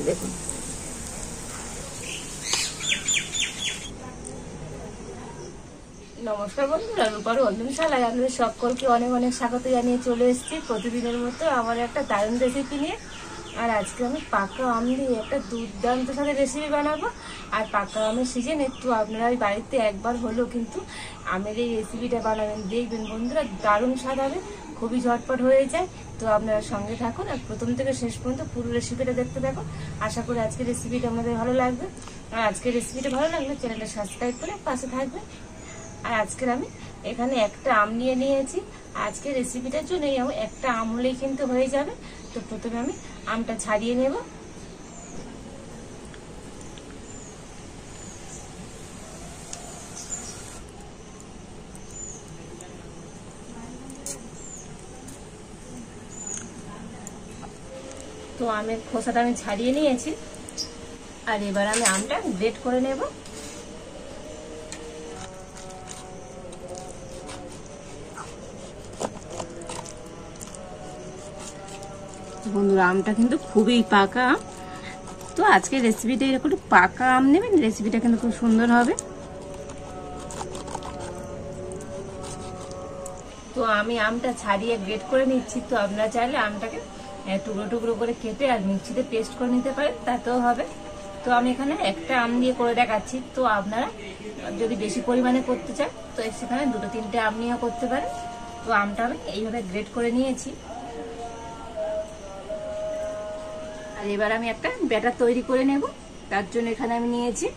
দেখুন। নমস্কার বন্ধুরা, রূপার রন্ধনশালায় আপনাদের সকলকে অনেক অনেক স্বাগত জানিয়ে চলে এসেছি প্রতিদিনের মতো আমার একটা দারুণ রেসিপি নিয়ে। আর আজকে আমি পাকা আম দিয়ে একটা দুর্দান্ত সাথে রেসিপি বানাবো। আর পাকা আমের সিজনে তো আপনারা বাড়িতে একবার হলেও কিন্তু আমের এই রেসিপিটা বানাবেন, দেখবেন বন্ধুরা দারুণ স্বাদ হবে, খুবই ঝটপট হয়ে যায়। তো আপনারা সঙ্গে থাকুন আর প্রথম থেকে শেষ পর্যন্ত পুরো রেসিপিটা দেখতে থাকুন। আশা করি আজকের রেসিপিটা আমাদের ভালো লাগবে। আর আজকের রেসিপিটা ভালো লাগলে চ্যানেলটা সাবস্ক্রাইব করে পাশে থাকবেন। আর আজকের আমি এখানে একটা আম নিয়ে নিয়েছি। আজকের রেসিপিটার জন্য একটা আম হলেই কিন্তু হয়ে যাবে। তো প্রথমে আমি আমটা ছাড়িয়ে নেব। তো আমের খোসাটা আমি ছাড়িয়ে নিয়েছি। আর এবার আমি আমটা গ্রেট করে নেব। বন্ধুরা আমটা কিন্তু খুবই পাকা আম। তো আজকে রেসিপিটা এরকম পাকা আম নেবেন, রেসিপিটা কিন্তু খুব সুন্দর হবে। তো আমি আমটা ছাড়িয়ে গ্রেট করে নিচ্ছি। তো আপনারা চাইলে আমটাকে টুকরো টুকরো করে কেটে আর মিক্সিতে পেস্ট করে নিতে পারেন, তাতেও হবে। তো আমি এখানে একটা আম দিয়ে করে দেখাচ্ছি। তো আপনারা যদি বেশি পরিমাণে করতে চান তো সেখানে দুটো তিনটে আম নিয়েও করতে পারেন। তো আমটা আমি এইভাবে গ্রেট করে নিয়েছি। আর এবার আমি একটা ব্যাটার তৈরি করে নেব। তার জন্য এখানে আমি নিয়েছি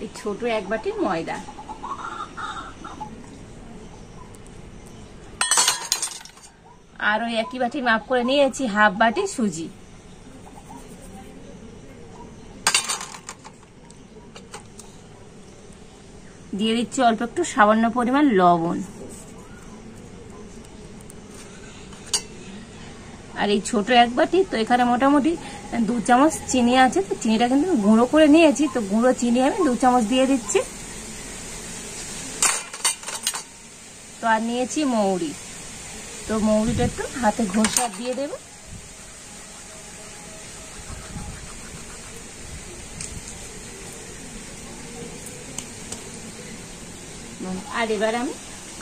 এই ছোট এক বাটি ময়দা, আর ওই একই বাটি মাপ করে নিয়েছি হাফ বাটি সুজি। দিয়ে দিচ্ছি অল্প একটু সামান্য পরিমাণ লবণ। আর এই ছোট এক বাটি, তো এখানে মোটামুটি 2 চামচ চিনি আছে। তো চিনিটা কিন্তু গুঁড়ো করে নিয়েছি। তো গুঁড়ো চিনি আমি 2 চামচ দিয়ে দিচ্ছি। তো আর নিয়েছি মৌরি। তো মৌরিটা একটু হাতে ঘষে দিয়ে দেব। আর এবার আমি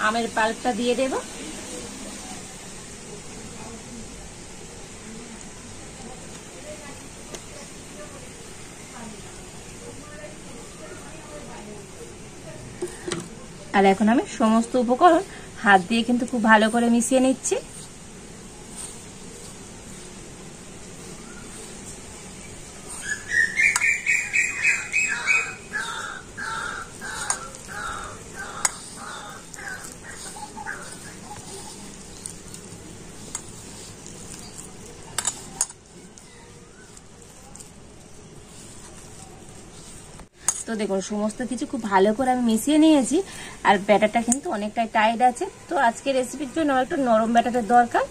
আমের পাল্পটা দিয়ে দেব। আর এখন আমি সমস্ত উপকরণ হাত দিয়ে কিন্তু খুব ভালো করে মিশিয়ে নিচ্ছি। তো দেখুন সমস্ত কিছু খুব ভালো করে আমি মিশিয়ে নিয়েছি। আর ব্যাটারটা কিন্তু অনেকটাই টাইট আছে। তো আজকে রেসিপির জন্য একটু নরম ব্যাটারের দরকার।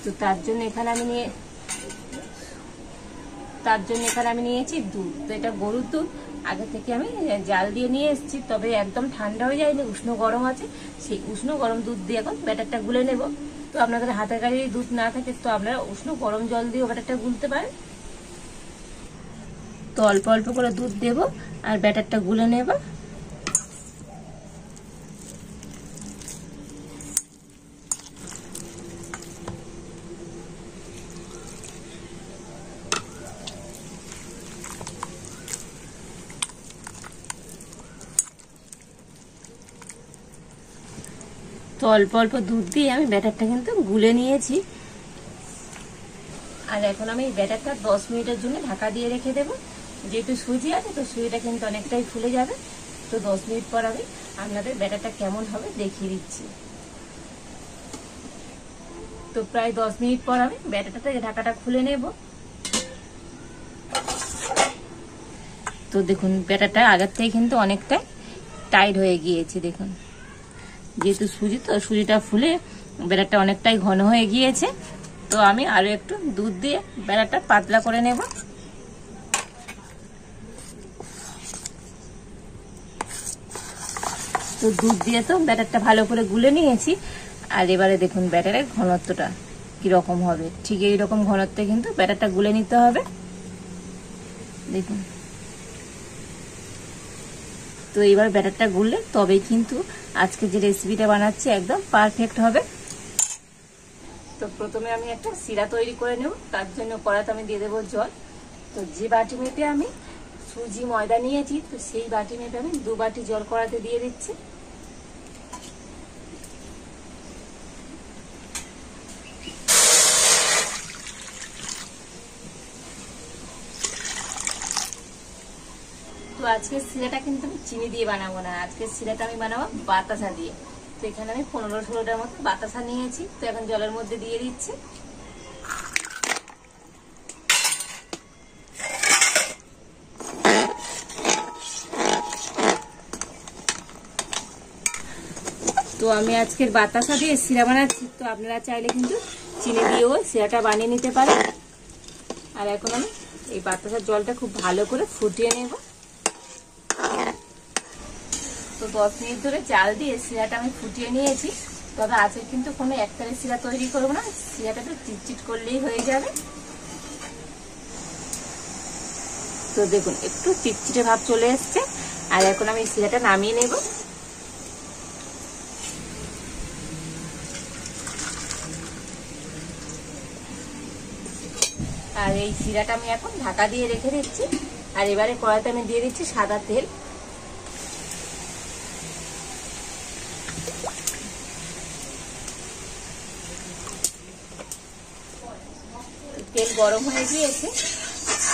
তো তার জন্য এখানে আমি নিয়েছি দুধ। তো এটা গরুর দুধ, আগে থেকে আমি জাল দিয়ে নিয়ে এসেছি, তবে একদম ঠান্ডা হয়ে যায়নি, উষ্ণ গরম আছে। সেই উষ্ণ গরম দুধ দিয়ে এখন ব্যাটারটা গুলে নেব। তো আপনাদের হাতের কাছে যদি দুধ না থাকে তো আপনারা উষ্ণ গরম জল দিয়ে ব্যাটারটা গুলতে পারেন। তো অল্প অল্প করে দুধ দেব আর ব্যাটারটা গুলে নেব। তো অল্প অল্প দুধ দিয়ে আমি ব্যাটারটা কিন্তু গুলে নিয়েছি। আর এখন আমি ব্যাটারটা 10 মিনিটের জন্য ঢাকা দিয়ে রেখে দেবো। যেহেতু সুজি আছে তো সুজিটা কিন্তু অনেকটাই ফুলে যাবে। তো 10 মিনিট পর আমি আপনাদের ব্যাটারটা কেমন হবে দেখিয়ে দিচ্ছি। তো প্রায় 10 মিনিট পর আমি ব্যাটারটা থেকে ঢাকাটা খুলে নেব। তো দেখুন ব্যাটারটা আগের থেকে কিন্তু অনেকটাই টাইট হয়ে গিয়েছে। দেখুন যেহেতু সুজি, তো সুজিটা ফুলে ব্যাটারটা অনেকটাই ঘন হয়ে গিয়েছে। তো আমি আরো একটু দুধ দিয়ে ব্যাটারটা পাতলা করে নেব। তো দুধ দিয়ে তো ব্যাটারটা ভালো করে গুলে নিয়েছি। আর এবারে দেখুন ব্যাটারের ঘনত্বটা কিরকম হবে। ঠিক এইরকম ঘনত্বে কিন্তু ব্যাটারটা গুলে নিতে হবে। দেখুন, তো এবার ব্যাটারটা গুললে তবেই কিন্তু আজকে যে রেসিপিটা বানাচ্ছি একদম পারফেক্ট হবে। তো প্রথমে আমি একটা শিরা তৈরি করে নেব। তার জন্য কড়াতে আমি দিয়ে দেবো জল। তো যে বাটি মেপে আমি সুজি ময়দা নিয়েছি, তো সেই বাটি মেপে আমি 2 বাটি জল কড়াতে দিয়ে দিচ্ছি। তো আজকের শিরাটা কিন্তু আমি চিনি দিয়ে বানাবো না, আজকের শিরাটা আমি বানাবো বাতাসা দিয়ে। তো এখানে আমি 15-16টার মতো বাতাসা নিয়েছি। তো এখন জলের মধ্যে দিয়ে দিচ্ছি। তো আমি আজকের বাতাসা দিয়ে শিরা বানাচ্ছি। তো আপনারা চাইলে কিন্তু চিনি দিয়েও শিরাটা বানিয়ে নিতে পারেন। আর এখন আমি এই বাতাসার জলটা খুব ভালো করে ফুটিয়ে নেব। তো 10 মিনিট ধরে চাল দিয়ে শিরাটা আমি ফুটিয়ে নিয়েছি। তবে আজকে কিন্তু কোনো একটারে শিরা তৈরি করবো না, শিরাটা একটু চিটচিট করলেই হয়ে যাবে। তো দেখুন, একটু চিটচিটে ভাব চলে এসছে। আর এখন আমি শিরাটা নামিয়ে নেব। আর এই শিরাটা আমি এখন ঢাকা দিয়ে রেখে দিচ্ছি। আর এবারে কড়াইতে আমি দিয়ে দিচ্ছি সাদা তেল। তেল গরম হয়ে গিয়েছে।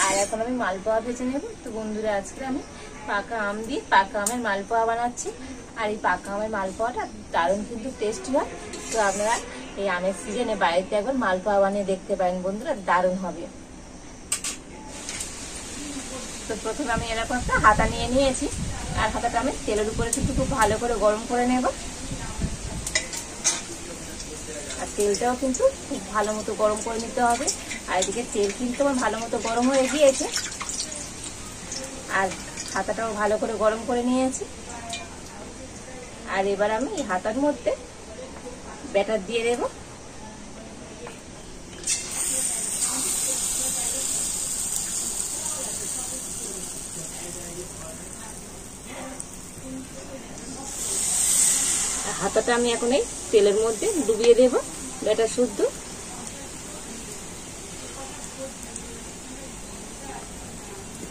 আর এখন আমি মালপোয়া ভেজে নেব। তো বন্ধুরা, আজকে আমি পাকা আম দিয়ে পাকা আমের মালপোয়া বানাচ্ছি। আর এই পাকা আমের মালপোয়াটা দারুণ কিন্তু টেস্টি হয়। তো আপনারা এই আমের সিজনে বাড়িতে একবার মালপোয়া বানিয়ে দেখতে পারেন বন্ধুরা, দারুণ হবে। তো প্রথমে আমি এরকম একটা হাতা নিয়ে নিয়েছি। আর হাতাটা আমি তেলের উপরে কিন্তু খুব ভালো করে গরম করে নেব। আর তেলটাও কিন্তু খুব ভালো মতো গরম করে নিতে হবে। আর এদিকে তেল কিন্তু আমার ভালো মতো গরম হয়ে গিয়েছে। আর হাতাটাও ভালো করে গরম করে নিয়েছি। আর এবার আমি এই হাতার মধ্যে ব্যাটার দিয়ে দেব। হাতাটা আমি এখন এই তেলের মধ্যে ডুবিয়ে দেব ব্যাটার শুদ্ধ।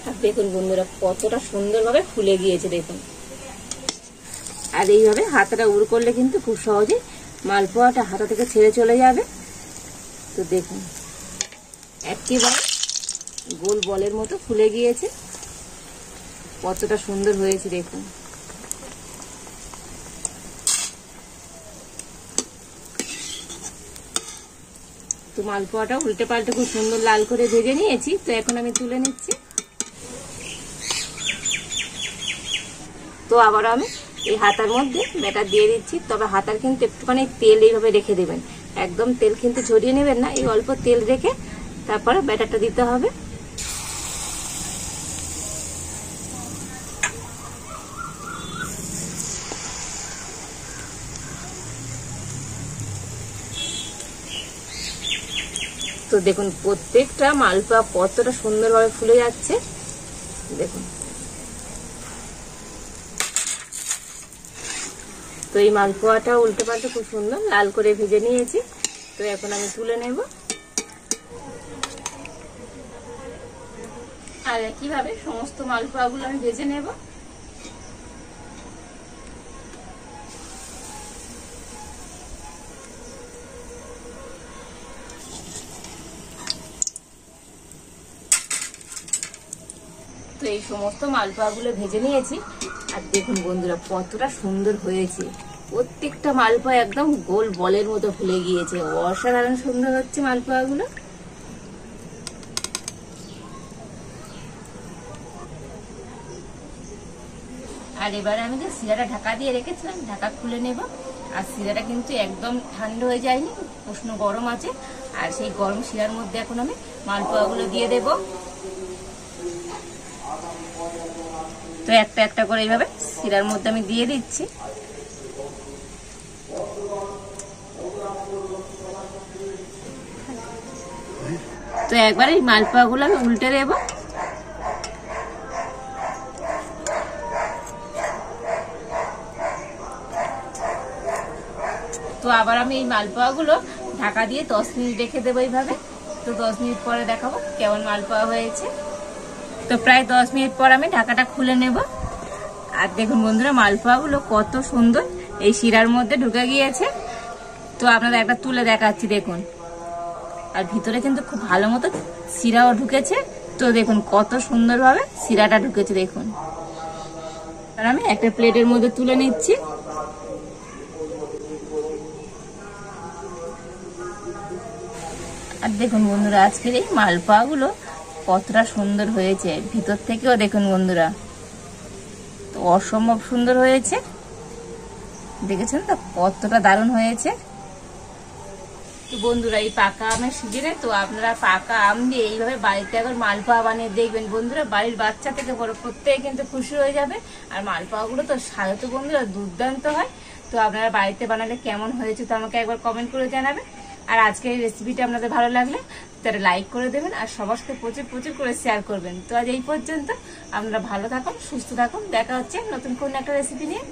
আর দেখুন বন্ধুরা, কতটা সুন্দরভাবে ফুলে গিয়েছে দেখুন। আর এইভাবে হাতাটা উড় করলে কিন্তু খুব সহজে মালপোয়াটা হাতা থেকে ছেড়ে চলে যাবে। তো দেখুন, একেবারে গোল বলের মতো ফুলে গিয়েছে। কতটা সুন্দর হয়েছে দেখুন। তো মালপোয়াটা উল্টে পাল্টে খুব সুন্দর লাল করে ভেজে নিয়েছি। তো এখন আমি তুলে নিচ্ছি। তো আবার আমি এই হাতার মধ্যে ব্যাটার দিয়ে দিচ্ছি। তবে হাতার কিন্তু একটুখানি তেল এইভাবে রেখে দেবেন, একদম তেল কিন্তু ঝরিয়ে নেবেন না। এই অল্প তেল রেখে তারপরে ব্যাটারটা দিতে হবে। তো দেখুন, প্রত্যেকটা মালপোয়া কতটা সুন্দরভাবে ফুলে যাচ্ছে দেখুন। তো এই মালপোয়াটা উল্টে পাল্টে খুব সুন্দর লাল করে ভেজে নিয়েছি। তো এখন আমি তুলে নেব। আর একইভাবে সমস্ত মালপোয়াগুলো আমি ভেজে নেব। তো এই সমস্ত মালপোয়াগুলো ভেজে নিয়েছি। আর দেখুন বন্ধুরা, কতটা সুন্দর হয়েছে। প্রত্যেকটা মালপোয়া একদম গোল বলের মতো ফুলে গিয়েছে। অসাধারণ সুন্দর হচ্ছে মালপোয়াগুলো। আর এবারে আমি যে শিরাটা ঢাকা দিয়ে রেখেছিলাম, ঢাকা খুলে নেব। আর শিরাটা কিন্তু একদম ঠান্ডা হয়ে যায়নি, উষ্ণ গরম আছে। আর সেই গরম শিরার মধ্যে এখন আমি মালপোয়াগুলো দিয়ে দেব। তো একটা একটা করে এইভাবে শিরার মধ্যে আমি দিয়ে দিচ্ছি। একবার এই মালপোয়াগুলো আমি উল্টে দেব। তো আবার আমি এই মালপোয়াগুলো ঢাকা দিয়ে 10 মিনিট রেখে দেবো এইভাবে। তো 10 মিনিট পরে দেখাবো কেমন মালপোয়া হয়েছে। তো প্রায় 10 মিনিট পর আমি ঢাকাটা খুলে নেব। আর দেখুন বন্ধুরা, মালপোয়াগুলো কত সুন্দর এই শিরার মধ্যে ঢুকে গিয়েছে। তো আপনাদের একটা তুলে দেখাচ্ছি, দেখুন। আর ভিতরে কিন্তু খুব ভালো মতো শিরাও ঢুকেছে। তো দেখুন কত সুন্দরভাবে শিরাটা ঢুকেছে, দেখুন। আর আমি একটা প্লেটের মধ্যে তুলে নিচ্ছি। আর দেখুন বন্ধুরা, আজকের এই মালপোয়াগুলো কতটা সুন্দর হয়েছে, ভিতর থেকেও দেখুন বন্ধুরা, তো অসম্ভব সুন্দর হয়েছে। দেখেছেন তো কতটা দারুণ হয়েছে। তো বন্ধুরা, এই পাকা আমের সিজনে তো আপনারা পাকা আম দিয়ে এইভাবে বাড়িতে একবার মালপোয়া বানিয়ে দেখবেন বন্ধুরা। বাড়ির বাচ্চা থেকে বড় প্রত্যেকে কিন্তু খুশি হয়ে যাবে। আর মালপোয়াগুলো তো স্বাদ তো বন্ধুরা দুর্দান্ত হয়। তো আপনারা বাড়িতে বানালে কেমন হয়েছে তো আমাকে একবার কমেন্ট করে জানাবেন। আর আজকের এই রেসিপিটা আপনাদের ভালো লাগলে তারা লাইক করে দেবেন আর সবার সাথে প্রচুর প্রচুর করে শেয়ার করবেন। তো আজ এই পর্যন্ত, আপনারা ভালো থাকুন, সুস্থ থাকুন। দেখা হচ্ছে নতুন কোন একটা রেসিপি নিয়ে।